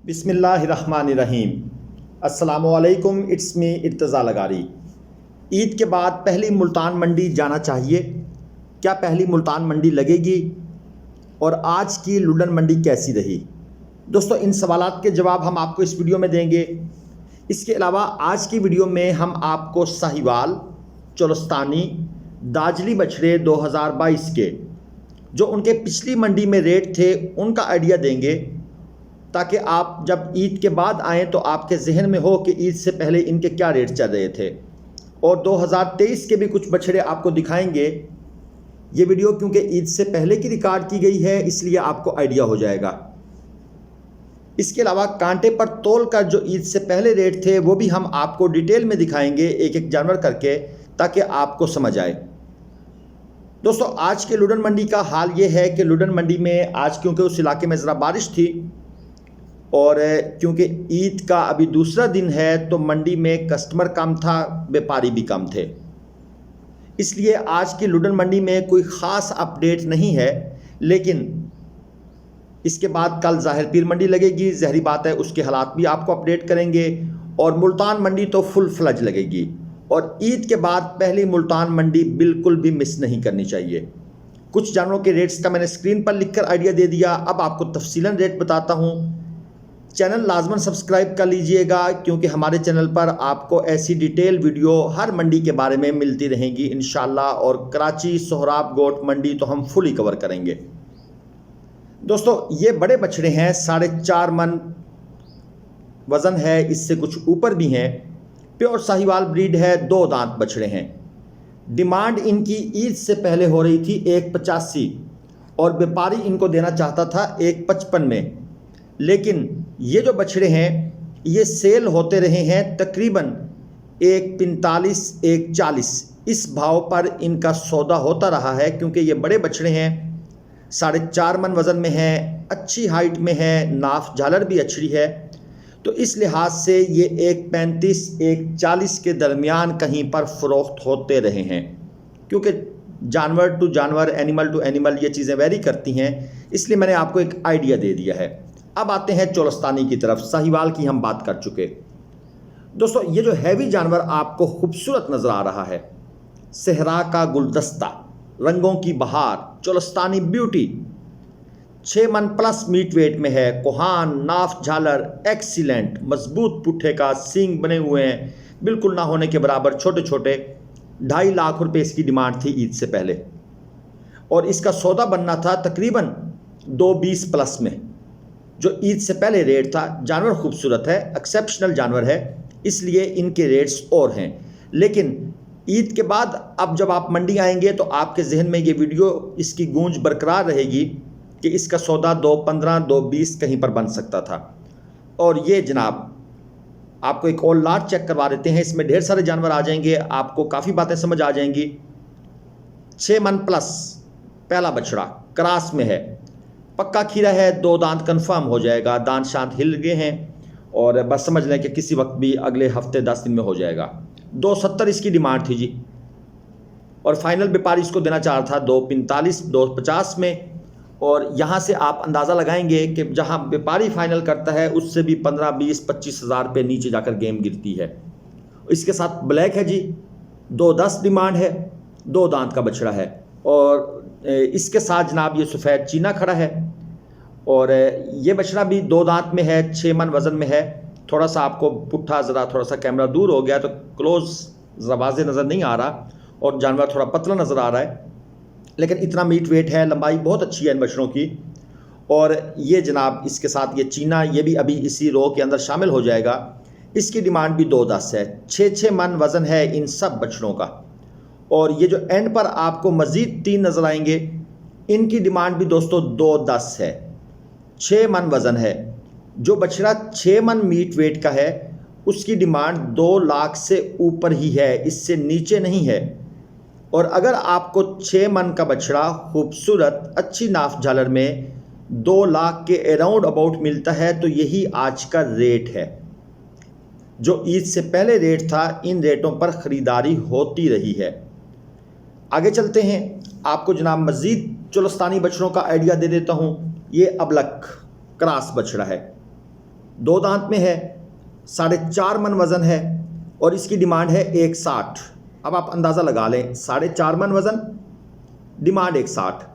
बिस्मिल्लाहिर्रहमानिर्रहीम। अस्सलामुअलैकुम, it's me Irtaza लगारी। Eid के बाद पहली मुल्तान मंडी जाना चाहिए, क्या पहली मुल्तान मंडी लगेगी और आज की लुडन मंडी कैसी रही? दोस्तों, इन सवालात के जवाब हम आपको इस वीडियो में देंगे। इसके अलावा आज की वीडियो में हम आपको साहिवाल, चोलस्तानी, दाजली बछड़े 2022 के जो उनके पिछली मंडी में रेट थे उनका आइडिया देंगे, ताकि आप जब ईद के बाद आएँ तो आपके जहन में हो कि ईद से पहले इनके क्या रेट चल रहे थे। और 2023 के भी कुछ बछड़े आपको दिखाएंगे। ये वीडियो क्योंकि ईद से पहले की रिकॉर्ड की गई है, इसलिए आपको आइडिया हो जाएगा। इसके अलावा कांटे पर तोल कर जो ईद से पहले रेट थे वो भी हम आपको डिटेल में दिखाएंगे, एक एक जानवर करके, ताकि आपको समझ आए। दोस्तों, आज के लुडन मंडी का हाल ये है कि लुडन मंडी में आज क्योंकि उस इलाके में ज़रा बारिश थी और क्योंकि ईद का अभी दूसरा दिन है तो मंडी में कस्टमर कम था, व्यापारी भी कम थे, इसलिए आज की लुडन मंडी में कोई ख़ास अपडेट नहीं है। लेकिन इसके बाद कल ज़ाहिर पीर मंडी लगेगी, ज़हरी बात है, उसके हालात भी आपको अपडेट करेंगे। और मुल्तान मंडी तो फुल फ्लज लगेगी और ईद के बाद पहली मुल्तान मंडी बिल्कुल भी मिस नहीं करनी चाहिए। कुछ जानवरों के रेट्स का मैंने स्क्रीन पर लिखकर आइडिया दे दिया, अब आपको तफसीलन रेट बताता हूँ। चैनल लाजमन सब्सक्राइब कर लीजिएगा, क्योंकि हमारे चैनल पर आपको ऐसी डिटेल वीडियो हर मंडी के बारे में मिलती रहेंगी इंशाल्लाह। और कराची सोहराब गोट मंडी तो हम फुली कवर करेंगे। दोस्तों, ये बड़े बछड़े हैं, 4.5 मन वज़न है, इससे कुछ ऊपर भी हैं। प्योर साहिवाल ब्रीड है, 2 दांत बछड़े हैं। डिमांड इनकी ईद से पहले हो रही थी 1.85 और व्यापारी इनको देना चाहता था 1.55 में। लेकिन ये जो बछड़े हैं ये सेल होते रहे हैं तकरीबन 1.45 1.40 इस भाव पर इनका सौदा होता रहा है, क्योंकि ये बड़े बछड़े हैं, 4.5 मन वज़न में है, अच्छी हाइट में है, नाफ झालर भी अच्छी है। तो इस लिहाज से ये 1.35 1.40 के दरमियान कहीं पर फ़रोख्त होते रहे हैं, क्योंकि जानवर टू जानवर, एनिमल टू एनिमल ये चीज़ें वेरी करती हैं, इसलिए मैंने आपको एक आइडिया दे दिया है। अब आते हैं चोलस्तानी की तरफ। साहिवाल की हम बात कर चुके। दोस्तों, ये जो हैवी जानवर आपको खूबसूरत नज़र आ रहा है, सहरा का गुलदस्ता, रंगों की बहार, चोलस्तानी ब्यूटी, 6 मन प्लस मीट वेट में है। कोहान, नाफ झालर एक्सीलेंट, मजबूत पुट्ठे का, सींग बने हुए हैं, बिल्कुल ना होने के बराबर, छोटे छोटे। 2.5 लाख रुपए इसकी डिमांड थी ईद से पहले और इसका सौदा बनना था तकरीबन 2.20 प्लस में, जो ईद से पहले रेट था। जानवर खूबसूरत है, एक्सेप्शनल जानवर है, इसलिए इनके रेट्स और हैं। लेकिन ईद के बाद अब जब आप मंडी आएंगे तो आपके जहन में ये वीडियो, इसकी गूंज बरकरार रहेगी कि इसका सौदा 2.15 2.20 कहीं पर बन सकता था। और ये जनाब आपको एक और लाट चेक करवा देते हैं, इसमें ढेर सारे जानवर आ जाएंगे, आपको काफ़ी बातें समझ आ जाएंगी। 6 मन प्लस पहला बछड़ा क्रास में है, पक्का खीरा है, 2 दांत कंफर्म हो जाएगा, दांत शांत हिल गए हैं और बस समझ लें कि किसी वक्त भी अगले हफ्ते 10 दिन में हो जाएगा। 2.70 इसकी डिमांड थी जी, और फाइनल व्यापारी इसको देना चाह रहा था 2.45 2.50 में। और यहाँ से आप अंदाज़ा लगाएंगे कि जहाँ व्यापारी फाइनल करता है उससे भी 15 20 25 हज़ार रुपये नीचे जाकर गेम गिरती है। इसके साथ ब्लैक है जी, 2.10 डिमांड है, 2 दांत का बछड़ा है। और इसके साथ जनाब ये सफ़ेद चीना खड़ा है और ये बछड़ा भी 2 दांत में है, 6 मन वज़न में है। थोड़ा सा आपको पुट्ठा, ज़रा थोड़ा सा कैमरा दूर हो गया तो क्लोज ज़रा वाज़े नज़र नहीं आ रहा और जानवर थोड़ा पतला नज़र आ रहा है, लेकिन इतना मीट वेट है, लंबाई बहुत अच्छी है इन बछड़ों की। और ये जनाब इसके साथ ये चीना, ये भी अभी इसी रो के अंदर शामिल हो जाएगा। इसकी डिमांड भी 2.10 है, 6 मन वज़न है इन सब बछड़ों का। और ये जो एंड पर आपको मज़ीद 3 नज़र आएंगे, इनकी डिमांड भी दोस्तों 2.10 है, 6 मन वज़न है। जो बछड़ा 6 मन मीट वेट का है उसकी डिमांड 2 लाख से ऊपर ही है, इससे नीचे नहीं है। और अगर आपको 6 मन का बछड़ा खूबसूरत अच्छी नाफ झालर में 2 लाख के अराउंड अबाउट मिलता है तो यही आज का रेट है। जो ईद से पहले रेट था, इन रेटों पर ख़रीदारी होती रही है। आगे चलते हैं, आपको जनाब मज़ीद चोलस्तानी बछड़ों का आइडिया दे देता हूँ। ये अबलक क्रॉस बछड़ा है, दो दांत में है, 4.5 मन वज़न है और इसकी डिमांड है 160। अब आप अंदाज़ा लगा लें, 4.5 मन वज़न, डिमांड 160।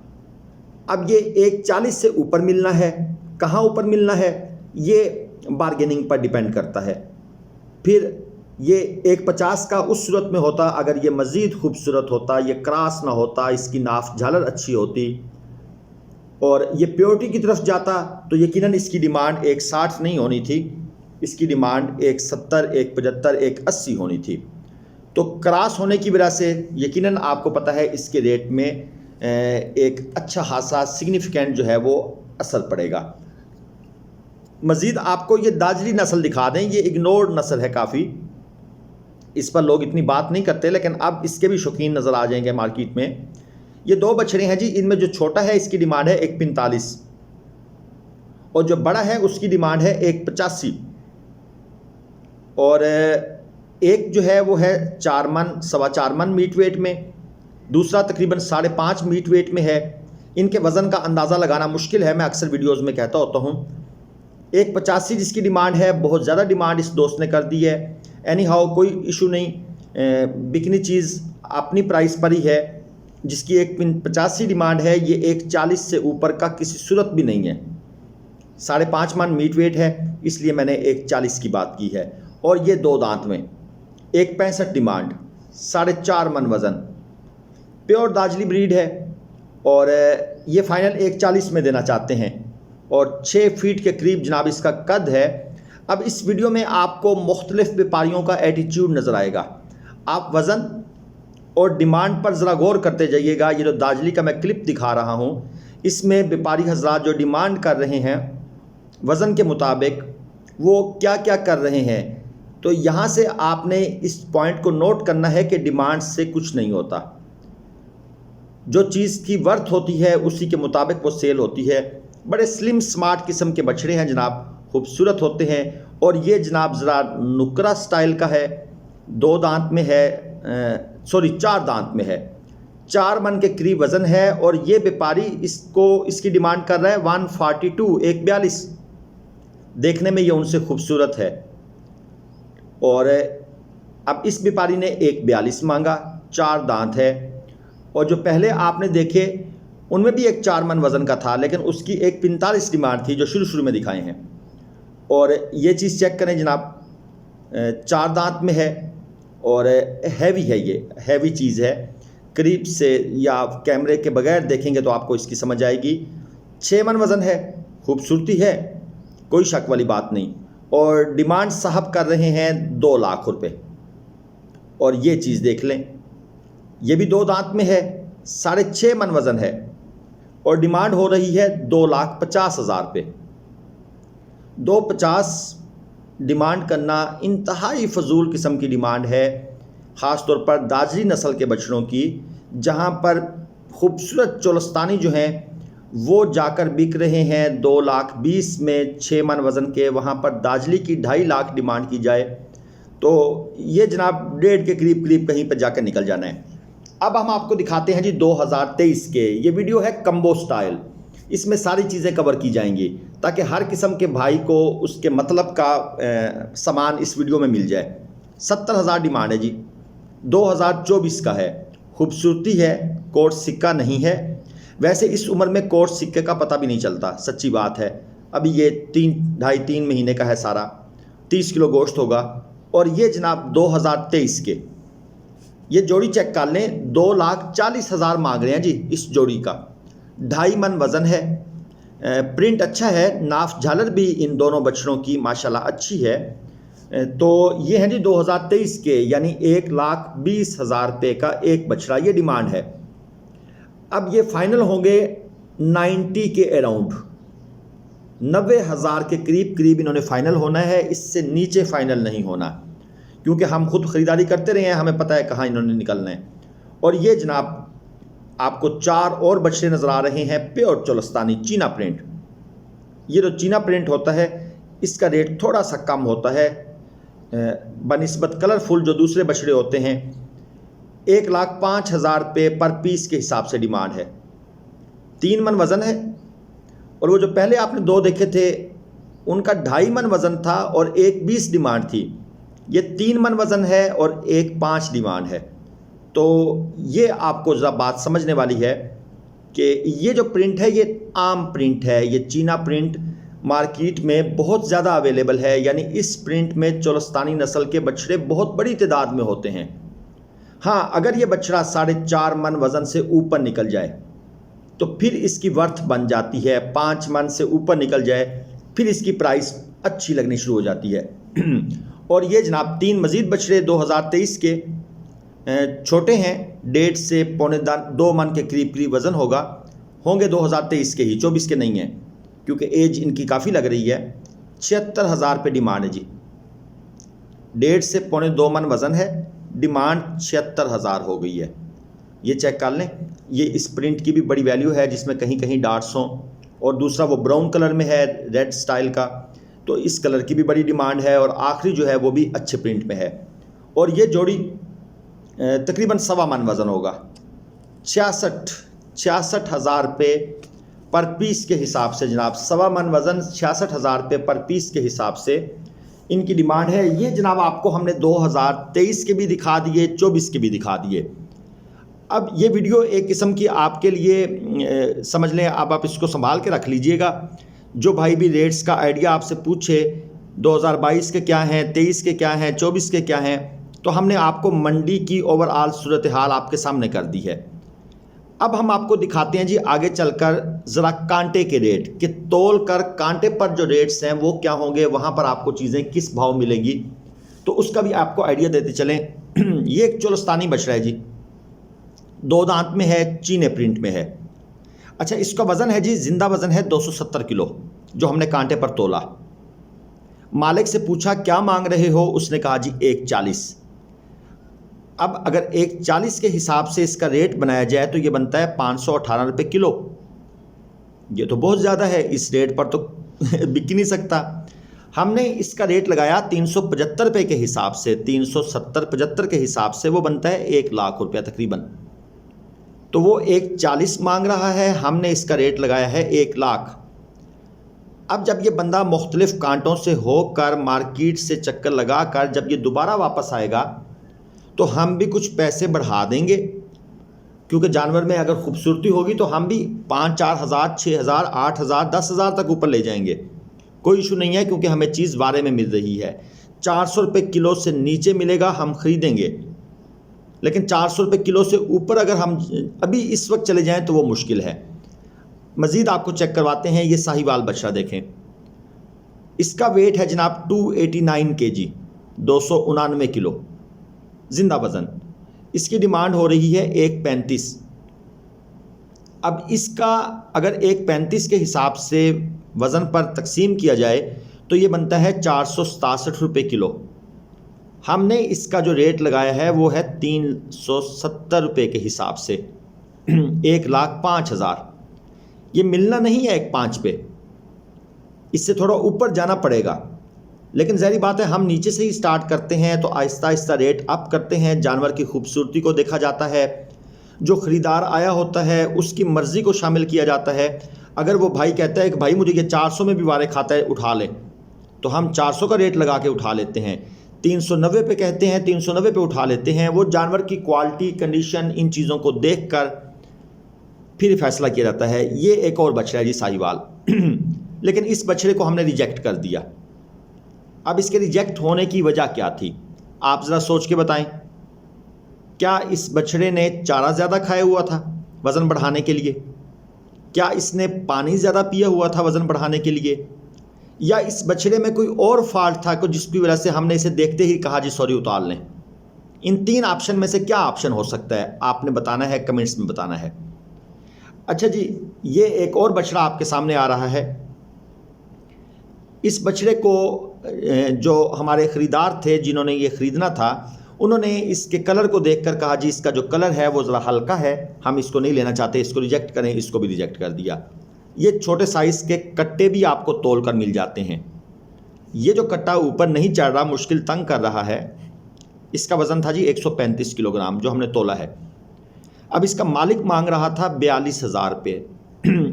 अब ये 140 से ऊपर मिलना है। कहाँ ऊपर मिलना है, ये बार्गेनिंग पर डिपेंड करता है। फिर ये 150 का उस सूरत में होता अगर ये मज़ीद खूबसूरत होता, ये क्रॉस ना होता, इसकी नाफ झालर अच्छी होती और ये प्योरिटी की तरफ जाता, तो यकीनन इसकी डिमांड 160 नहीं होनी थी, इसकी डिमांड 170, 175, 180 होनी थी। तो क्रॉस होने की वजह से यकीनन आपको पता है इसके रेट में एक अच्छा खासा सिग्निफिकेंट जो है वो असर पड़ेगा। मज़ीद आपको ये दाजली नस्ल दिखा दें, ये इग्नोर्ड नस्ल है काफ़ी, इस पर लोग इतनी बात नहीं करते, लेकिन अब इसके भी शौकीन नज़र आ जाएंगे मार्केट में। ये 2 बछड़े हैं जी, इनमें जो छोटा है इसकी डिमांड है 145 और जो बड़ा है उसकी डिमांड है 185 और एक जो है वो है 4 मन 4.25 मन मीट वेट में, दूसरा तकरीबन 5.5 मीट वेट में है। इनके वज़न का अंदाज़ा लगाना मुश्किल है, मैं अक्सर वीडियोज़ में कहता होता हूँ। 185 जिसकी डिमांड है, बहुत ज़्यादा डिमांड इस दोस्त ने कर दी है। एनी हाउ कोई इशू नहीं, बिकनी चीज़ अपनी प्राइस पर ही है। जिसकी 185 डिमांड है, ये 140 से ऊपर का किसी सूरत भी नहीं है। 5.5 मन मीट वेट है, इसलिए मैंने 140 की बात की है। और ये 2 दांत में 165 डिमांड, 4.5 मन वज़न, प्योर दाजली ब्रीड है और ये फ़ाइनल 140 में देना चाहते हैं और 6 फीट के करीब जनाब इसका कद है। अब इस वीडियो में आपको मुख्तलिफ व्यापारियों का एटीट्यूड नज़र आएगा। आप वज़न और डिमांड पर ज़रा गौर करते जाइएगा। ये जो दाजली का मैं क्लिप दिखा रहा हूँ, इसमें व्यापारी हजरात जो डिमांड कर रहे हैं वज़न के मुताबिक, वो क्या क्या कर रहे हैं। तो यहाँ से आपने इस पॉइंट को नोट करना है कि डिमांड से कुछ नहीं होता। जो चीज़ की वर्थ होती है उसी के मुताबिक वो सेल होती है। बड़े स्लिम स्मार्ट किस्म के बछड़े हैं जनाब, खूबसूरत होते हैं। और ये जनाब ज़रा नुकरा स्टाइल का है, 2 दांत में है, 4 दांत में है, 4 मन के करीब वज़न है और ये व्यापारी इसकी डिमांड कर रहा है 142, 142। देखने में ये उनसे खूबसूरत है और अब इस व्यापारी ने 142 मांगा, 4 दांत है। और जो पहले आपने देखे उनमें भी 4 मन वज़न का था, लेकिन उसकी 145 डिमांड थी जो शुरू में दिखाए हैं। और ये चीज़ चेक करें जनाब, 4 दांत में है और हैवी है, ये हैवी चीज़ है। करीब से या कैमरे के बगैर देखेंगे तो आपको इसकी समझ आएगी। 6 मन वज़न है, खूबसूरती है, कोई शक वाली बात नहीं। और डिमांड साहब कर रहे हैं 2 लाख रुपए। और ये चीज़ देख लें, ये भी 2 दांत में है, 6.5 मन वज़न है और डिमांड हो रही है 2,50,000 रुपये। 250 डिमांड करना इंतहाई फ़जूल किस्म की डिमांड है, ख़ास तौर पर दाजरी नस्ल के बछड़ों की, जहाँ पर खूबसूरत चोलस्तानी जो हैं वो जाकर बिक रहे हैं 2,20,000 में 6 मन वज़न के। वहाँ पर दाजली की 2.5 लाख डिमांड की जाए तो ये जनाब 1.5 के करीब कहीं पर जाकर निकल जाना है। अब हम आपको दिखाते हैं जी 2023 के, ये वीडियो है कम्बो स्टाइल। इसमें सारी चीज़ें कवर की जाएंगी ताकि हर किस्म के भाई को उसके मतलब का सामान इस वीडियो में मिल जाए। 70,000 डिमांड है जी, 2024 का है, खूबसूरती है, कोट सिक्का नहीं है। वैसे इस उम्र में कोट सिक्के का पता भी नहीं चलता, सच्ची बात है। अभी ये 3 महीने का है सारा, 30 किलो गोश्त होगा। और ये जनाब 2023 के, ये जोड़ी चेक कर लें, 2,40,000 मांग रहे हैं जी इस जोड़ी का। 2.5 मन वज़न है, प्रिंट अच्छा है, नाफ झालर भी इन दोनों बछड़ों की माशाल्लाह अच्छी है। तो ये है जी 2023 के, यानी 1,20,000 रुपये का एक बछड़ा, ये डिमांड है। अब ये फाइनल होंगे 90 के अराउंड, 90,000 के करीब इन्होंने फ़ाइनल होना है, इससे नीचे फ़ाइनल नहीं होना, क्योंकि हम खुद ख़रीदारी करते रहे हैं, हमें पता है कहाँ इन्होंने निकलना है। और ये जनाब आपको 4 और बछड़े नज़र आ रहे हैं, प्योर चोलस्तानी चीना प्रिंट। ये जो चीना प्रिंट होता है इसका रेट थोड़ा सा कम होता है बनिस्बत कलरफुल जो दूसरे बछड़े होते हैं। 1,05,000 रुपये पर पीस के हिसाब से डिमांड है। 3 मन वज़न है। और वो जो पहले आपने 2 देखे थे उनका 2.5 मन वज़न था और 1.20 डिमांड थी। ये 3 मन वज़न है और 1.5 डिमांड है। तो ये आपको ज़रा बात समझने वाली है कि ये जो प्रिंट है ये आम प्रिंट है, ये चीना प्रिंट मार्केट में बहुत ज़्यादा अवेलेबल है। यानी इस प्रिंट में चोलस्तानी नस्ल के बछड़े बहुत बड़ी तादाद में होते हैं। हाँ, अगर ये बछड़ा 4.5 मन वज़न से ऊपर निकल जाए तो फिर इसकी वर्थ बन जाती है। 5 मन से ऊपर निकल जाए फिर इसकी प्राइस अच्छी लगनी शुरू हो जाती है। और ये जनाब 3 मज़ीद बछड़े 2023 के छोटे हैं, 1.5 से 2 मन के करीब करीब वज़न होंगे 2023 के ही, 24 के नहीं हैं, क्योंकि एज इनकी काफ़ी लग रही है। 76,000 रुपये डिमांड है जी। 1.5 से 2 मन वज़न है, डिमांड 76,000 हो गई है। ये चेक कर लें। ये इस प्रिंट की भी बड़ी वैल्यू है जिसमें कहीं कहीं डार्ट्स हों, और दूसरा वो ब्राउन कलर में है रेड स्टाइल का, तो इस कलर की भी बड़ी डिमांड है। और आखिरी जो है वो भी अच्छे प्रिंट में है। और ये जोड़ी तकरीबन 1.25 मन वज़न होगा। 66,000 रुपये पर पीस के हिसाब से जनाब, 1.25 मन वज़न 66,000 रुपये पर पीस के हिसाब से इनकी डिमांड है। ये जनाब आपको हमने 2023 के भी दिखा दिए, 24 के भी दिखा दिए। अब ये वीडियो एक किस्म की आपके लिए समझ लें, अब आप इसको संभाल के रख लीजिएगा। जो भाई भी रेट्स का आइडिया आपसे पूछे 2022 के क्या हैं, 23 के क्या हैं, 24 के क्या हैं, तो हमने आपको मंडी की ओवरऑल सूरत हाल आपके सामने कर दी है। अब हम आपको दिखाते हैं जी आगे चलकर ज़रा कांटे के रेट, कि तोल कर कांटे पर जो रेट्स हैं वो क्या होंगे, वहाँ पर आपको चीज़ें किस भाव मिलेंगी, तो उसका भी आपको आइडिया देते चलें। ये एक चोलस्तानी बछड़ा है जी, 2 दांत में है, चीने प्रिंट में है। अच्छा, इसका वज़न है जी, जिंदा वज़न है 270 किलो, जो हमने कांटे पर तोला। मालिक से पूछा क्या मांग रहे हो, उसने कहा जी 1.40। अब अगर 1.40 के हिसाब से इसका रेट बनाया जाए तो ये बनता है 518 रुपये किलो। ये तो बहुत ज़्यादा है, इस रेट पर तो बिक नहीं सकता। हमने इसका रेट लगाया 375 रुपये के हिसाब से, 370-75 के हिसाब से वो बनता है 1 लाख रुपया तकरीबन। तो वो 1.40 मांग रहा है, हमने इसका रेट लगाया है 1 लाख। अब जब ये बंदा मुख्तलिफ कांटों से होकर मार्केट से चक्कर लगा कर जब ये दोबारा वापस आएगा तो हम भी कुछ पैसे बढ़ा देंगे, क्योंकि जानवर में अगर खूबसूरती होगी तो हम भी 5-4 हज़ार, 6 हज़ार, 8 हज़ार, 10 हज़ार तक ऊपर ले जाएंगे। कोई इशू नहीं है, क्योंकि हमें चीज़ वारे में मिल रही है। 400 रुपये किलो से नीचे मिलेगा हम ख़रीदेंगे, लेकिन 400 रुपये किलो से ऊपर अगर हम अभी इस वक्त चले जाएं तो वो मुश्किल है। मज़ीद आपको चेक करवाते हैं। ये साहिवाल बछड़ा देखें, इसका वेट है जनाब 289 kg, 299 किलो जिंदा वज़न। इसकी डिमांड हो रही है 1.35। अब इसका अगर 1.35 के हिसाब से वज़न पर तकसीम किया जाए तो ये बनता है 467 रुपये किलो। हमने इसका जो रेट लगाया है वो है 370 रुपये के हिसाब से, 1,05,000। ये मिलना नहीं है 1.5 पे, इससे थोड़ा ऊपर जाना पड़ेगा। लेकिन ज़ाहिर बात है हम नीचे से ही स्टार्ट करते हैं तो आहिस्ता आहिस्ता रेट अप करते हैं। जानवर की खूबसूरती को देखा जाता है, जो ख़रीदार आया होता है उसकी मर्ज़ी को शामिल किया जाता है। अगर वो भाई कहता है कि भाई मुझे ये 400 में भी वारे खाता है, उठा ले, तो हम 400 का रेट लगा के उठा लेते हैं। 390 पे कहते हैं, 390 पे उठा लेते हैं। वो जानवर की क्वालिटी, कंडीशन, इन चीज़ों को देख कर फिर फैसला किया जाता है। ये एक और बछड़ा है जी साहिवाल। लेकिन इस बछड़े को हमने रिजेक्ट कर दिया। अब इसके रिजेक्ट होने की वजह क्या थी, आप ज़रा सोच के बताएं। क्या इस बछड़े ने चारा ज़्यादा खाया हुआ था वज़न बढ़ाने के लिए? क्या इसने पानी ज़्यादा पिया हुआ था वज़न बढ़ाने के लिए? या इस बछड़े में कोई और फॉल्ट था जिसकी वजह से हमने इसे देखते ही कहा जी सॉरी उतार लें? इन 3 ऑप्शन में से क्या ऑप्शन हो सकता है, आपने बताना है, कमेंट्स में बताना है। अच्छा जी, ये एक और बछड़ा आपके सामने आ रहा है। इस बछड़े को जो हमारे ख़रीदार थे जिन्होंने ये ख़रीदना था, उन्होंने इसके कलर को देखकर कहा जी इसका जो कलर है वो ज़रा हल्का है, हम इसको नहीं लेना चाहते, इसको रिजेक्ट करें। इसको भी रिजेक्ट कर दिया। ये छोटे साइज़ के कट्टे भी आपको तोल कर मिल जाते हैं। ये जो कट्टा ऊपर नहीं चढ़ रहा, मुश्किल तंग कर रहा है, इसका वज़न था जी 135 किलोग्राम जो हमने तोला है। अब इसका मालिक मांग रहा था 42,000 रुपये।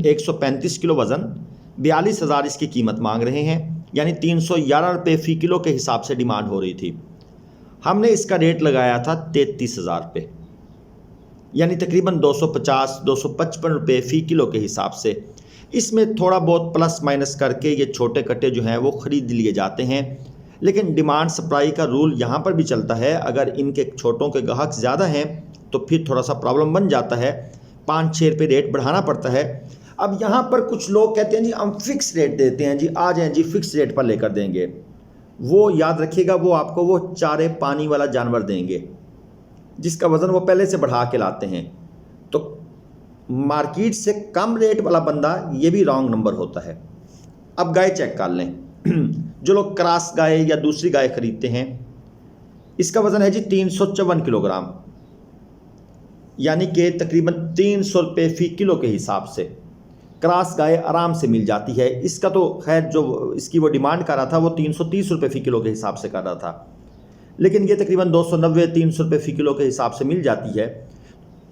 135 किलो वज़न, 42,000 इसकी कीमत मांग रहे हैं। यानी 311 रुपये फ़ी किलो के हिसाब से डिमांड हो रही थी। हमने इसका रेट लगाया था 33,000 रुपये, यानी तकरीबन 250-255 रुपये फ़ी किलो के हिसाब से। इसमें थोड़ा बहुत प्लस माइनस करके ये छोटे कट्टे जो हैं वो ख़रीद लिए जाते हैं, लेकिन डिमांड सप्लाई का रूल यहाँ पर भी चलता है। अगर इनके छोटों के ग्राहक ज़्यादा हैं तो फिर थोड़ा सा प्रॉब्लम बन जाता है, 5-6 रुपये रेट बढ़ाना पड़ता है। अब यहाँ पर कुछ लोग कहते हैं जी हम फ़िक्स रेट देते हैं जी, आ जाएँ जी फ़िक्स रेट पर लेकर देंगे। वो याद रखिएगा, वो आपको वो चारे पानी वाला जानवर देंगे जिसका वज़न वो पहले से बढ़ा के लाते हैं। तो मार्केट से कम रेट वाला बंदा ये भी रॉन्ग नंबर होता है। अब गाय चेक कर लें जो लोग क्रॉस गाय या दूसरी गाय खरीदते हैं, इसका वज़न है जी 354 किलोग्राम, यानी कि तकरीबन 300 रुपये फ़ी किलो के हिसाब से क्रॉस गाय आराम से मिल जाती है। इसका तो खैर जो इसकी वो डिमांड कर रहा था वो 330 रुपये फ़ी किलो के हिसाब से कर रहा था, लेकिन ये तकरीबन 290-300 रुपये फ़ी किलो के हिसाब से मिल जाती है।